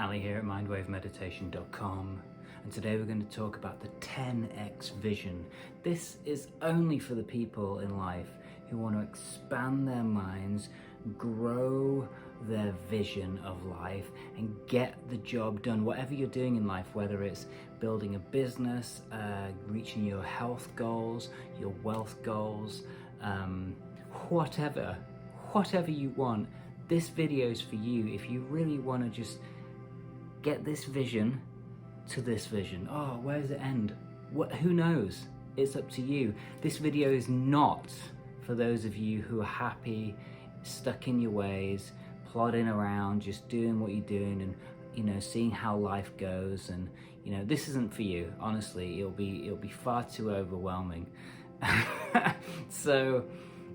Ali here at mindwavemeditation.com, and today we're going to talk about the 10x vision. This is only for the people in life who want to expand their minds, grow their vision of life, and get the job done. Whatever you're doing in life, whether it's building a business, reaching your health goals, your wealth goals, whatever you want, this video is for you. If you really want to just get this vision to this vision. Oh, where does it end? Who knows? It's up to you. This video is not for those of you who are happy, stuck in your ways, plodding around, just doing what you're doing and, seeing how life goes. And, this isn't for you. Honestly, it'll be far too overwhelming. So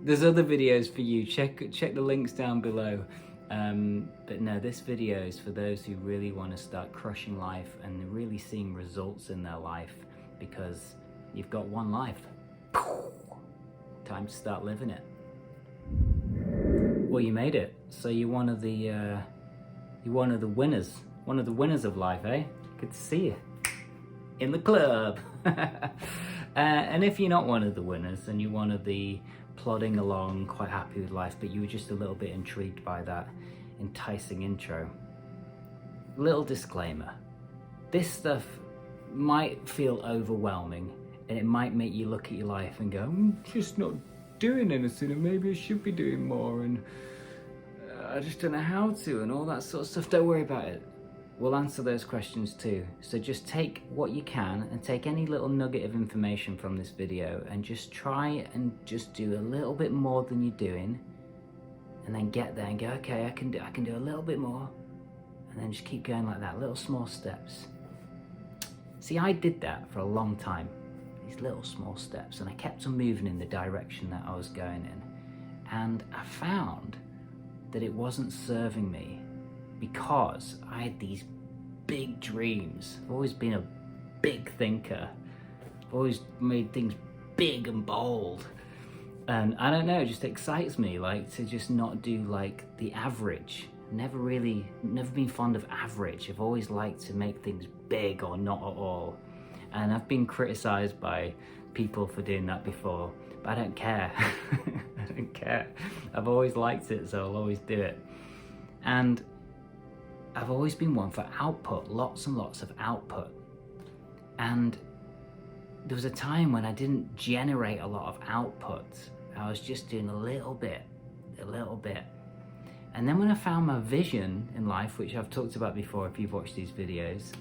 there's other videos for you. Check the links down below. But no, this video is for those who really want to start crushing life and really seeing results in their life, because you've got one life. Time to start living it. Well, you made it. So you're one of the winners. One of the winners of life, eh? Good to see you in the club. And if you're not one of the winners and you're one of the plodding along, quite happy with life, but you were just a little bit intrigued by that enticing intro, little disclaimer: this stuff might feel overwhelming and it might make you look at your life and go, I'm just not doing anything, and maybe I should be doing more, and I just don't know how to, and all that sort of stuff. Don't worry about it. We'll answer those questions too. So just take what you can and take any little nugget of information from this video and just try and just do a little bit more than you're doing, and then get there and go, okay, I can do a little bit more, and then just keep going like that, little small steps. See, I did that for a long time, these little small steps, and I kept on moving in the direction that I was going in, and I found that it wasn't serving me, because I had these big dreams. I've always been a big thinker. I've always made things big and bold. And I don't know, it just excites me, like, to just not do like the average. Never been fond of average. I've always liked to make things big or not at all. And I've been criticized by people for doing that before, but I don't care. I don't care. I've always liked it, so I'll always do it. And I've always been one for output, lots and lots of output. And there was a time when I didn't generate a lot of output. I was just doing a little bit. And then when I found my vision in life, which I've talked about before if you've watched these videos,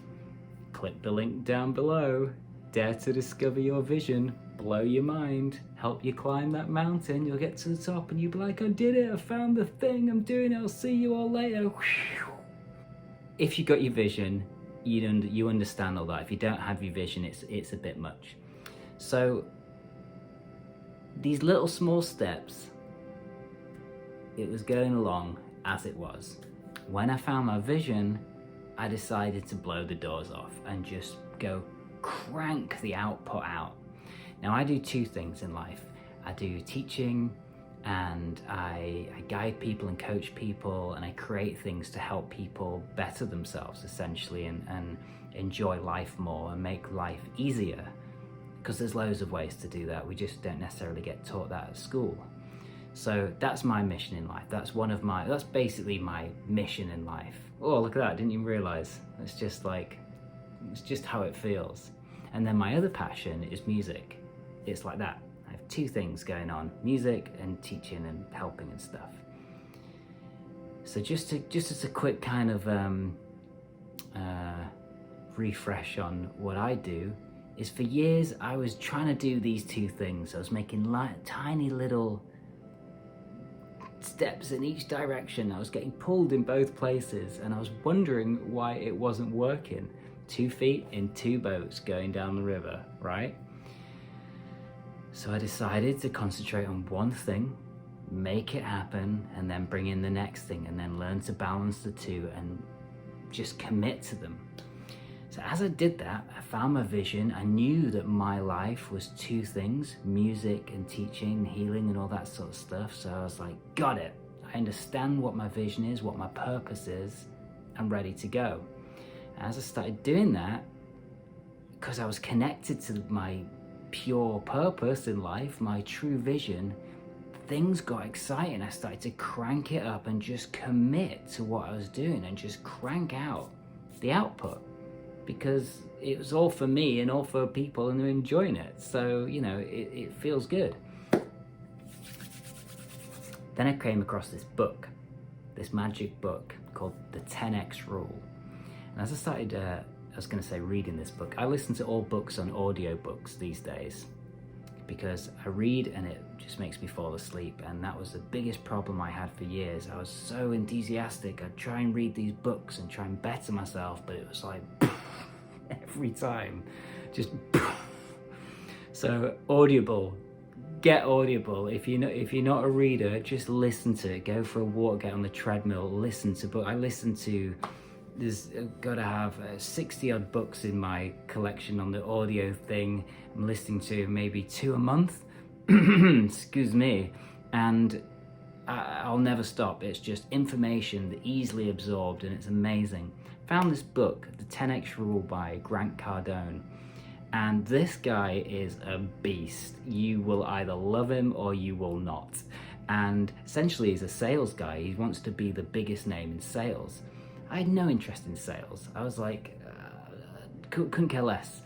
click the link down below. Dare to discover your vision, blow your mind, help you climb that mountain. You'll get to the top and you'll be like, I did it, I found the thing, I'm doing it, I'll see you all later. If you got your vision, you understand all that. If you don't have your vision, it's a bit much. So these little small steps, it was going along as it was. When I found my vision, I decided to blow the doors off and just go crank the output out. Now, I do two things in life. I do teaching, and I guide people and coach people, and I create things to help people better themselves, essentially, and enjoy life more and make life easier, because there's loads of ways to do that. We just don't necessarily get taught that at school. So that's my mission in life. That's basically my mission in life. Oh, look at that, I didn't even realize. It's just how it feels. And then my other passion is music. It's like that. I have two things going on: music and teaching and helping and stuff. So just as a quick kind of refresh on what I do, is for years I was trying to do these two things. I was making tiny little steps in each direction. I was getting pulled in both places, and I was wondering why it wasn't working. 2 feet in 2 boats going down the river, right? So I decided to concentrate on one thing, make it happen, and then bring in the next thing, and then learn to balance the two and just commit to them. So as I did that, I found my vision. I knew that my life was two things: music and teaching, healing and all that sort of stuff. So I was like, got it. I understand what my vision is, what my purpose is. I'm ready to go. As I started doing that, because I was connected to my pure purpose in life, my true vision, things got exciting. I started to crank it up and just commit to what I was doing and just crank out the output, because it was all for me and all for people and they're enjoying it. So, you know, it feels good. Then I came across this book, this magic book called The 10X Rule. And as I started, reading this book, I listen to all books on audiobooks these days because I read and it just makes me fall asleep. And that was the biggest problem I had for years. I was so enthusiastic. I'd try and read these books and try and better myself, but it was like every time, just so Audible. Get Audible. If you're not a reader, just listen to it. Go for a walk, get on the treadmill, listen to book. I listen to, there's got to have 60 odd books in my collection on the audio thing. I'm listening to maybe 2 a month. Excuse me. And I'll never stop. It's just information that easily absorbed, and it's amazing. Found this book, The 10X Rule by Grant Cardone. And this guy is a beast. You will either love him or you will not. And essentially he's a sales guy. He wants to be the biggest name in sales. I had no interest in sales. I was like, couldn't care less.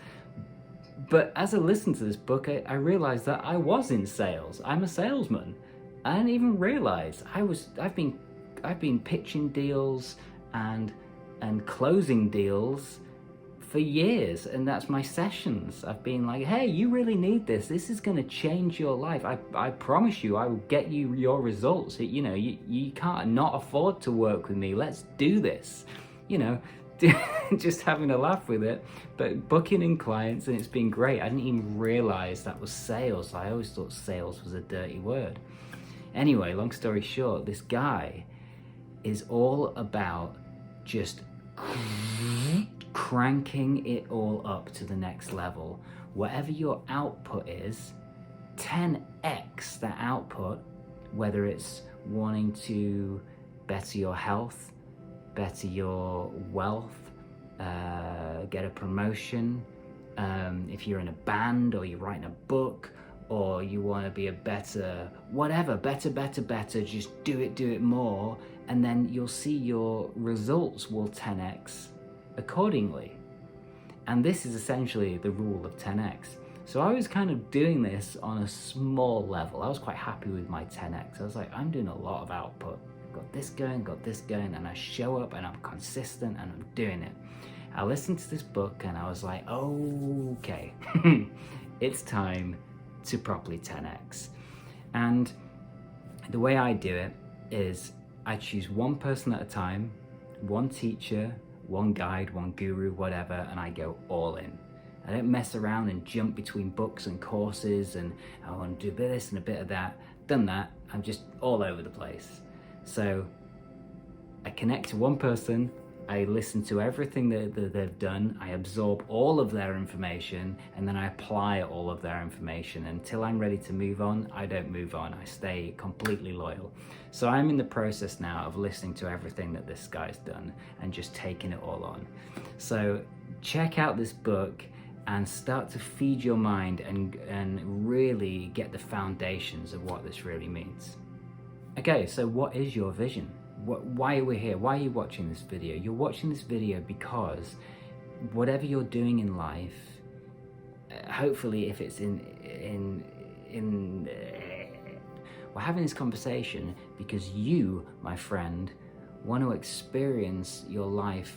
But as I listened to this book, I realized that I was in sales. I'm a salesman. I didn't even realize I've been pitching deals and closing deals for years, and that's my sessions. I've been like, hey, you really need this. This is going to change your life. I promise you, I will get you your results. You know, you can't not afford to work with me. Let's do this. You know, just having a laugh with it, but booking in clients, and it's been great. I didn't even realize that was sales. I always thought sales was a dirty word. Anyway, long story short, this guy is all about just cranking it all up to the next level. Whatever your output is, 10x that output, whether it's wanting to better your health, better your wealth, get a promotion, if you're in a band or you're writing a book, or you want to be a better, whatever, better, just do it more, and then you'll see your results will 10x accordingly. And this is essentially the rule of 10x. So I was kind of doing this on a small level. I was quite happy with my 10x. I was like, I'm doing a lot of output. Got this going, and I show up and I'm consistent and I'm doing it. I listened to this book and I was like, oh, okay, it's time to properly 10x. And the way I do it is I choose one person at a time, one teacher, one guide, one guru, whatever, and I go all in. I don't mess around and jump between books and courses and I want to do a bit of this and a bit of that. Done that, I'm just all over the place. So I connect to one person, I listen to everything that they've done, I absorb all of their information, and then I apply all of their information. Until I'm ready to move on, I don't move on. I stay completely loyal. So I'm in the process now of listening to everything that this guy's done and just taking it all on. So check out this book and start to feed your mind and really get the foundations of what this really means. Okay, so what is your vision? Why are we here? Why are you watching this video? You're watching this video because whatever you're doing in life, hopefully if it's we're having this conversation because you, my friend, want to experience your life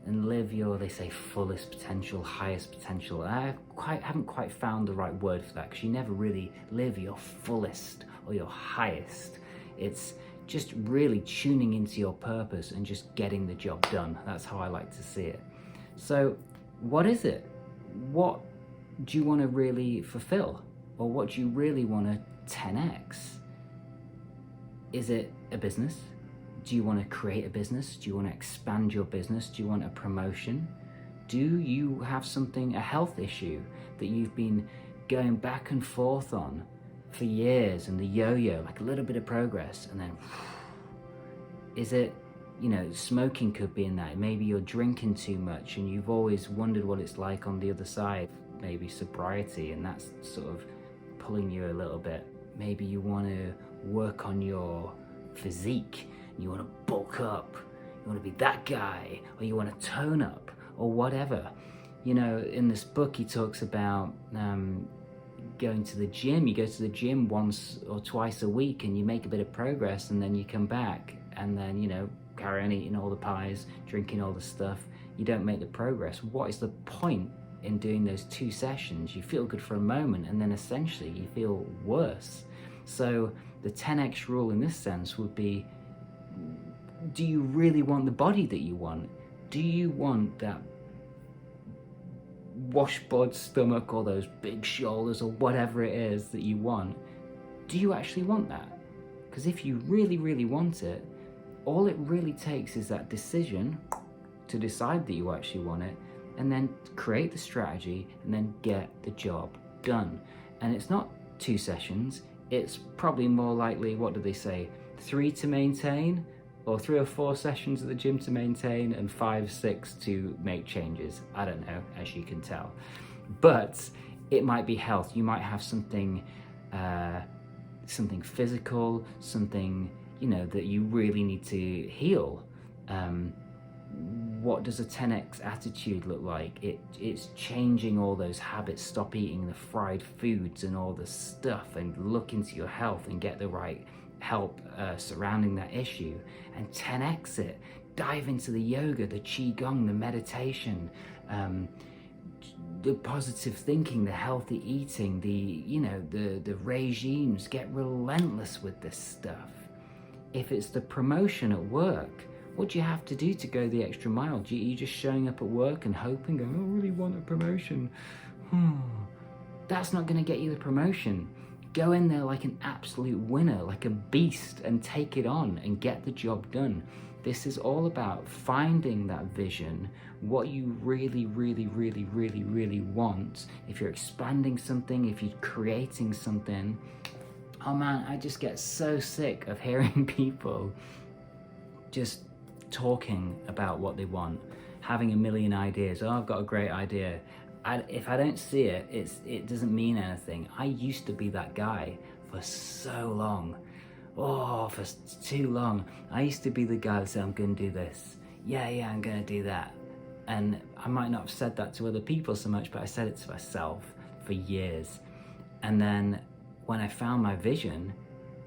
and live your, they say, fullest potential, highest potential. I haven't quite found the right word for that, because you never really live your fullest or your highest. It's just really tuning into your purpose and just getting the job done. That's how I like to see it. So what is it? What do you want to really fulfill? Or what do you really want to 10x? Is it a business? Do you want to create a business? Do you want to expand your business? Do you want a promotion? Do you have a health issue that you've been going back and forth on for years, and the yo-yo, like a little bit of progress, and then is it smoking could be in that. Maybe you're drinking too much and you've always wondered what it's like on the other side, maybe sobriety, and that's sort of pulling you a little bit. Maybe you want to work on your physique, you want to bulk up, you want to be that guy, or you want to tone up, or whatever. In this book he talks about going to the gym. You go to the gym once or twice a week and you make a bit of progress, and then you come back and then carry on eating all the pies, drinking all the stuff. You don't make the progress. What is the point in doing those 2 sessions? You feel good for a moment and then essentially you feel worse. So the 10x rule in this sense would be, do you really want the body that you want? Do you want that washboard stomach or those big shoulders or whatever it is that you want? Do you actually want that? Because if you really, really want it, all it really takes is that decision to decide that you actually want it, and then create the strategy and then get the job done. And it's not 2 sessions, it's probably more likely, what do they say, 3 to maintain, or 3 or 4 sessions at the gym to maintain, and 5, 6 to make changes. I don't know, as you can tell. But it might be health. You might have something physical, something that you really need to heal. What does a 10x attitude look like? It's changing all those habits. Stop eating the fried foods and all the stuff, and look into your health and get the right help surrounding that issue, and 10x it. Dive into the yoga, the qigong, the meditation, the positive thinking, the healthy eating, the regimes. Get relentless with this stuff. If it's the promotion at work, what do you have to do to go the extra mile? Are you just showing up at work and hoping, going, I really want a promotion? That's not going to get you the promotion. Go in there like an absolute winner, like a beast, and take it on and get the job done. This is all about finding that vision, what you really, really, really, really, really want. If you're expanding something, if you're creating something. Oh man, I just get so sick of hearing people just talking about what they want, having a million ideas. Oh, I've got a great idea. If I don't see it, it doesn't mean anything. I used to be that guy for so long. For too long. I used to be the guy that said, I'm going to do this. Yeah, I'm going to do that. And I might not have said that to other people so much, but I said it to myself for years. And then when I found my vision,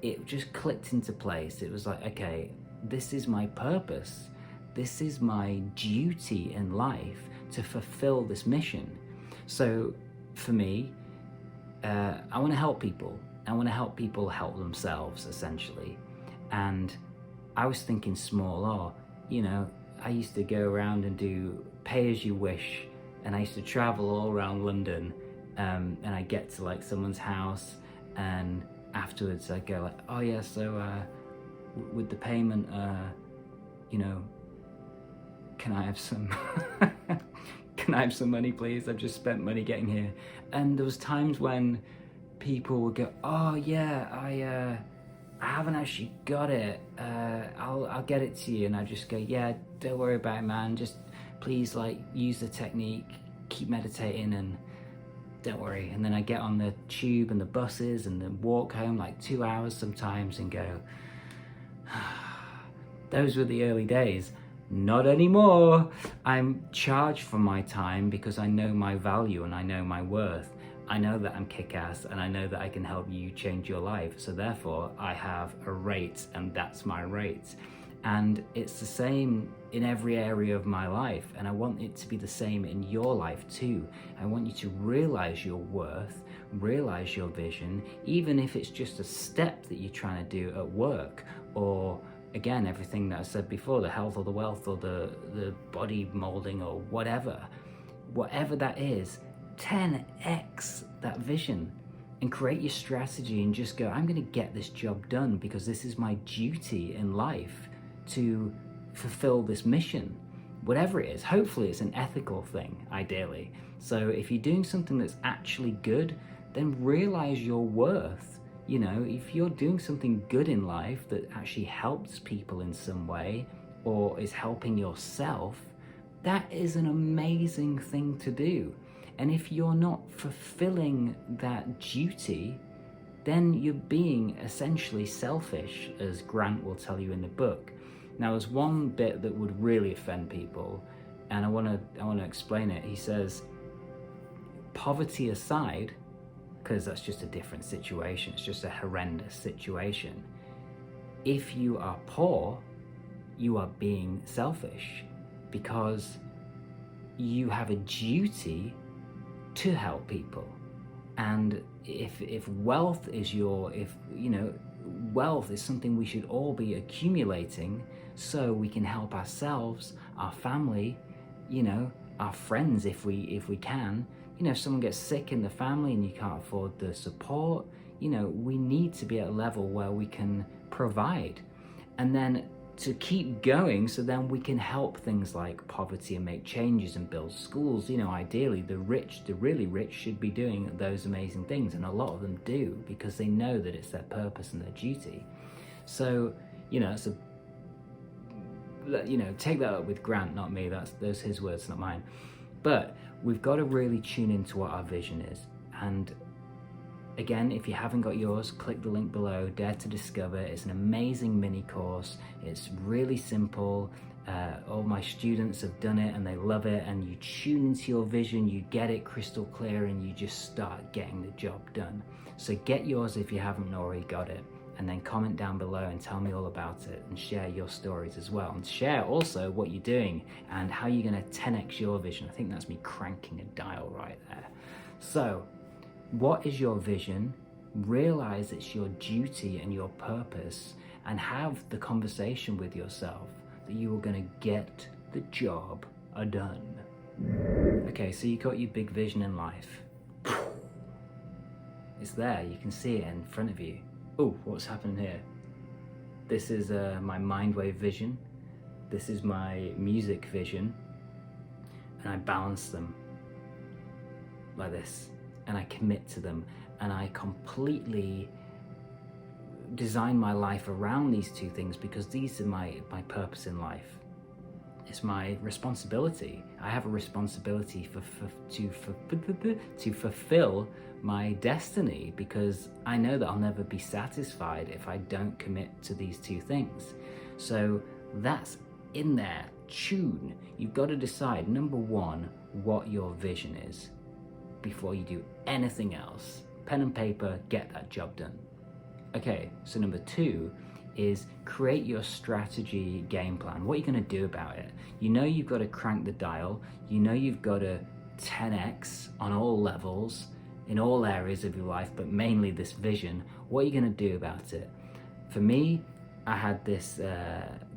it just clicked into place. It was like, okay, this is my purpose. This is my duty in life to fulfill this mission. So for me, I want to help people. I want to help people help themselves, essentially. And I was thinking small. I used to go around and do pay as you wish, and I used to travel all around London, and I get to like someone's house, and afterwards I go like, oh yeah, so with the payment, can I have some can I have some money please? I've just spent money getting here. And there was times when people would go, oh yeah, I haven't actually got it, I'll get it to you. And I just go, yeah, don't worry about it, man, just please like use the technique, keep meditating, and don't worry. And then I get on the tube and the buses and then walk home like 2 hours sometimes and go, those were the early days. Not anymore. I'm charged for my time because I know my value and I know my worth. I know that I'm kick-ass and I know that I can help you change your life. So therefore I have a rate, and that's my rate. And it's the same in every area of my life, and I want it to be the same in your life too. I want you to realize your worth, realize your vision, even if it's just a step that you're trying to do at work, or again, everything that I said before, the health or the wealth or the body molding or whatever that is, 10x that vision and create your strategy and just go, I'm going to get this job done because this is my duty in life to fulfill this mission, whatever it is. Hopefully it's an ethical thing, ideally. So if you're doing something that's actually good, then realize your worth. If you're doing something good in life that actually helps people in some way, or is helping yourself, that is an amazing thing to do. And if you're not fulfilling that duty, then you're being essentially selfish, as Grant will tell you in the book. Now, there's one bit that would really offend people, and I want to explain it. He says, poverty aside, because that's just a different situation, it's just a horrendous situation. If you are poor, you are being selfish, because you have a duty to help people. And if wealth is wealth is something we should all be accumulating so we can help ourselves, our family, our friends if we can. If someone gets sick in the family and you can't afford the support, we need to be at a level where we can provide. And then to keep going, so then we can help things like poverty and make changes and build schools. Ideally the really rich should be doing those amazing things, and a lot of them do, because they know that it's their purpose and their duty. So it's take that up with Grant, not me. Those his words, not mine. But we've got to really tune into what our vision is. And again, if you haven't got yours, click the link below, Dare to Discover. It's an amazing mini course. It's really simple. All my students have done it and they love it, and you tune into your vision, you get it crystal clear, and you just start getting the job done. So get yours if you haven't already got it, and then comment down below and tell me all about it, and share your stories as well. And share also what you're doing and how you're going to 10x your vision. I think that's me cranking a dial right there. So what is your vision? Realize it's your duty and your purpose, and have the conversation with yourself that you are going to get the job done. Okay, so you got your big vision in life. It's there, you can see it in front of you. Oh, what's happened here? This is my mind wave vision. This is my music vision. And I balance them like this. And I commit to them, and I completely design my life around these two things, because these are my purpose in life. It's my responsibility. I have a responsibility to fulfill my destiny, because I know that I'll never be satisfied if I don't commit to these two things. So that's in there. Tune. You've got to decide, number one, what your vision is before you do anything else. Pen and paper, get that job done. Okay, so number two is create your strategy game plan. What are you going to do about it? You've got to crank the dial. You've got to 10x on all levels, in all areas of your life, but mainly this vision. What are you going to do about it? For me, I had this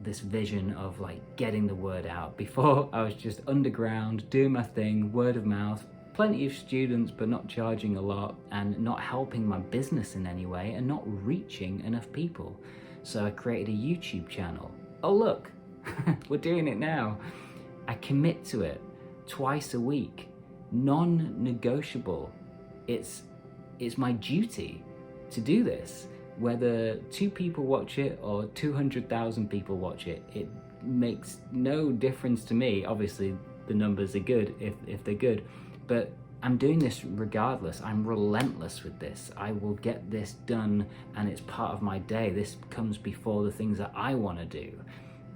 vision of getting the word out. Before, I was just underground, doing my thing, word of mouth, plenty of students, but not charging a lot, and not helping my business in any way, and not reaching enough people. So I created a YouTube channel. Oh look, we're doing it now. I commit to it twice a week, non-negotiable. It's my duty to do this. Whether 2 people watch it or 200,000 people watch it, it makes no difference to me. Obviously the numbers are good if they're good, but I'm doing this regardless. I'm relentless with this. I will get this done, and it's part of my day. This comes before the things that I want to do.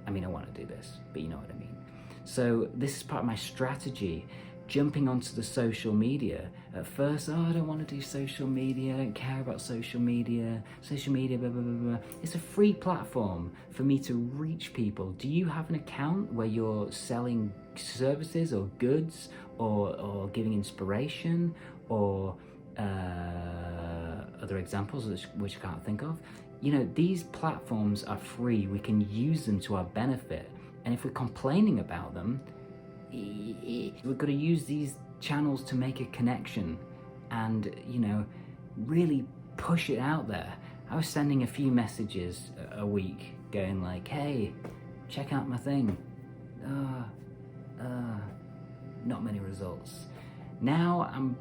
I mean, I want to do this, but you know what I mean. So this is part of my strategy. Jumping onto the social media. At first, I don't want to do social media, I don't care about social media, blah, blah, blah, blah. It's a free platform for me to reach people. Do you have an account where you're selling services or goods, or giving inspiration, or other examples which I can't think of? These platforms are free. We can use them to our benefit. And if we're complaining about them, we've got to use these channels to make a connection and, really push it out there. I was sending a few messages a week going hey, check out my thing. Not many results. Now I'm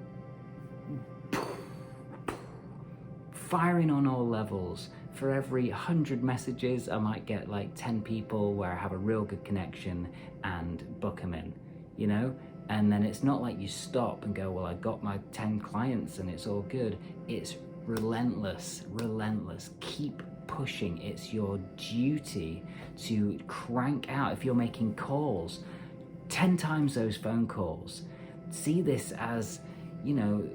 firing on all levels, for every 100 messages, I might get like 10 people where I have a real good connection and book them in, you know? And then it's not like you stop and go, well, I got my 10 clients and it's all good. It's relentless, relentless. Keep pushing. It's your duty to crank out. If you're making calls, 10 times those phone calls. See this as, you know,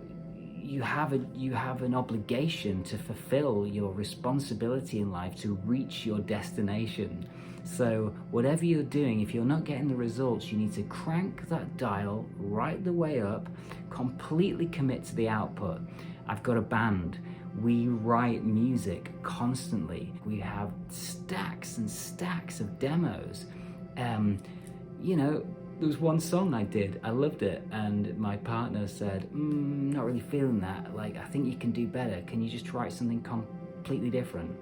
you have an obligation to fulfill your responsibility in life to reach your destination. So whatever you're doing, if you're not getting the results, you need to crank that dial right the way up, completely commit to the output. I've got a band. We write music constantly. We have stacks and stacks of demos. You know, there was one song I did, I loved it, and my partner said, not really feeling that, like, I think you can do better. Can you just write something completely different?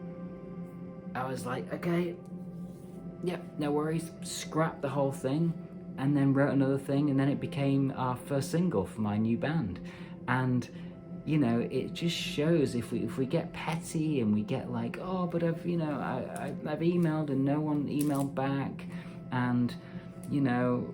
I was like, okay, yep, no worries. Scrapped the whole thing, and then wrote another thing, and then it became our first single for my new band. And you know, it just shows if we get petty and we get like, oh, but I've emailed and no one emailed back, and you know,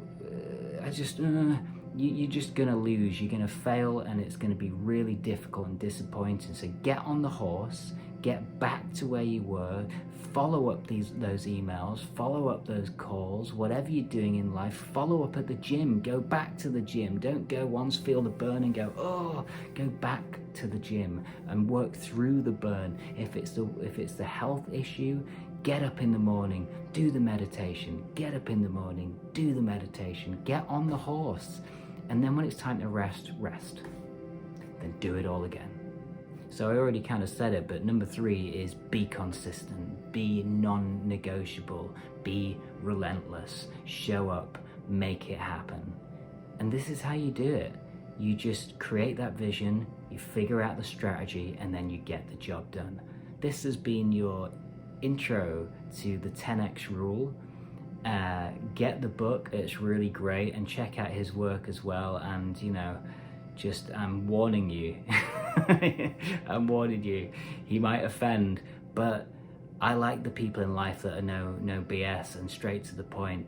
you're just gonna lose. You're gonna fail, and it's gonna be really difficult and disappointing. So get on the horse, get back to where you were, follow up those emails, follow up those calls, whatever you're doing in life, follow up at the gym, go back to the gym. Don't go once, feel the burn and go, oh, go back to the gym and work through the burn. If it's the health issue, get up in the morning, do the meditation, get up in the morning, do the meditation, get on the horse. And then when it's time to rest, then do it all again. So I already kind of said it, but number 3 is be consistent, be non-negotiable, be relentless, show up, make it happen. And this is how you do it. You just create that vision, you figure out the strategy, and then you get the job done. This has been your intro to the 10x rule. Get the book, it's really great, and check out his work as well. And you know, I'm warning you. I'm warning you. He might offend, but I like the people in life that are no BS and straight to the point.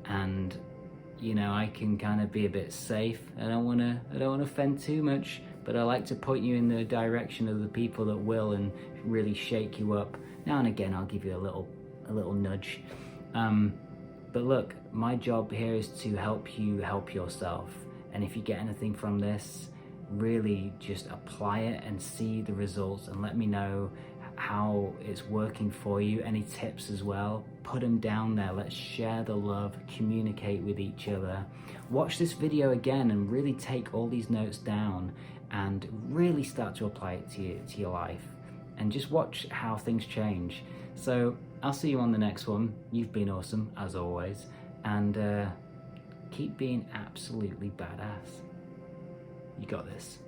And you know, I can kind of be a bit safe. I don't want to offend too much, but I like to point you in the direction of the people that will and really shake you up. Now and again, I'll give you a little nudge. But look, my job here is to help you help yourself. And if you get anything from this, really just apply it and see the results, and let me know how it's working for you. Any tips as well, put them down there. Let's share the love, communicate with each other. Watch this video again and really take all these notes down and really start to apply it to your life, and just watch how things change. So I'll see you on the next one. You've been awesome as always, and keep being absolutely badass. You got this.